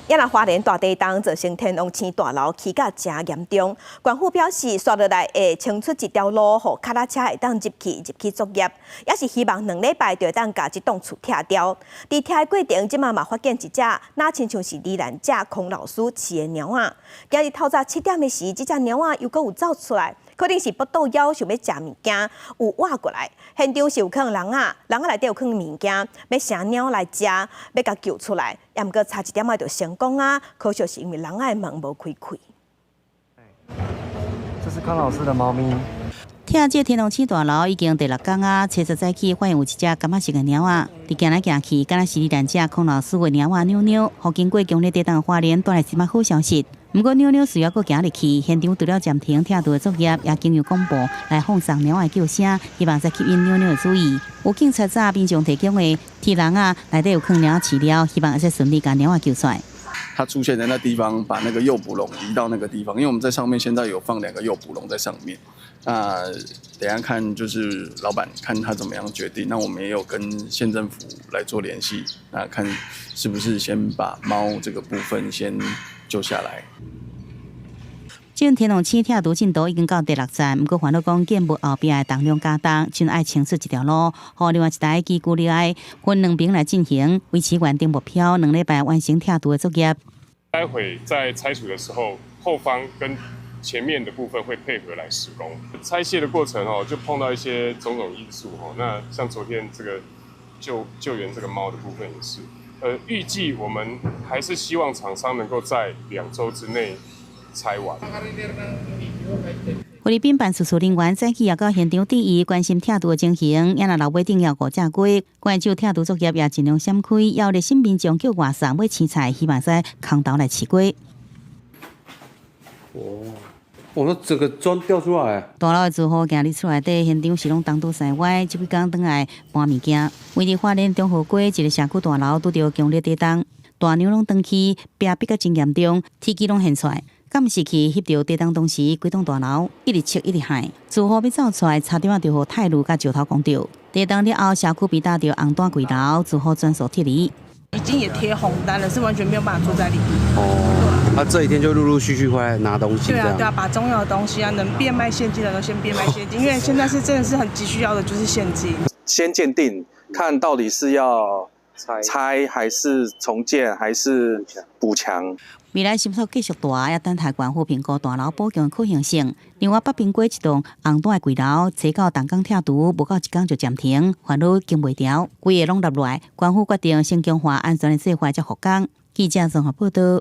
也若花莲大地震造成天王星大楼起甲真严重，官府表示刷落来会清出一条路，互脚踏车会当入去作业，也是希望2礼拜就会当甲这栋厝拆掉。伫拆的过程，即嘛发现一只那亲像是罹难者孔老师饲的猫仔。今日透早7点的时，这只猫仔又有走出来。 可能是腹肚枵，想要食物件，有挖过来。现场是有可能人内底有可能物件，要生鸟来食，要甲救出来。也毋过差一点仔就成功啊！可惜是因为人的门无开开。这是康老师的猫咪。听这天龙星大楼已经第6天啊，查实早起发现有一只感觉是个鸟仔，伫行来行去，敢若是罹难者孔老师的鸟仔妞妞，互经过强烈地震花莲带来什么好消息？ 不过，妞妞需要搁行入去，现场除了暂停拆除的作业，也经由广播来放送鸟的叫声，希望再吸引妞妞的注意。有警察早并将提供的铁笼内底有放鸟饲料，希望会再顺利把鸟救出来。它出现在那地方，把那个诱捕笼移到那个地方，因为我们在上面现在有放2个诱捕笼在上面。那等一下看就是老板看他怎么样决定。那我们也有跟县政府来做联系，那看是不是先把猫这个部分先 救下来。这天龙星拆除进度已经到第6站，不过烦恼讲建物后边的重量加重，就爱清出一条路，和另外一台机构里爱分2边来进行，维持原定目标2礼拜完成拆除的作业。待会在拆除的时候，后方跟前面的部分会配合来施工。拆卸的过程就碰到一些种种因素那像昨天这个救援这个猫的部分也是。 预计我们还是希望厂商能够在2周之内拆完。菲律宾办事处人员早起也到现场注意关心拆除的情形，也若老尾定要5只鸡，关注拆除作业也尽量闪开，要热心民众叫外送买青菜，希望在空投来饲鸡。我们整个砖掉出来。大楼的住户今日厝内底现场是拢东倒西歪，这几天转来搬物件。位于花莲中和街一个社区大楼，拄着强烈地震，大牛拢登去，壁壁甲真严重，天机拢现出来。敢毋是去翕到地震当时，规栋大楼一直切一直害，住户要走出来，差点就互泰路甲石头攻着。地震了后，社区被打着红单柜楼，住户全数撤离。 已经也贴红单了，是完全没有办法住在里面。他这几天就陆陆续续回来拿东西。对啊，把重要的东西能变卖现金的都先变卖现金，因为现在是真的是很急需要的就是现金。先鉴定，看到底是要拆还是重建还是补强。 未来是否继续大，也等待官府评估大楼补强的可行性。另外，北滨街一栋红单的柜楼，找到动工拆除，无到1天就暂停，烦恼经袂调，规个拢落来。官府决定先强化安全的做法才复工。记者综合报道。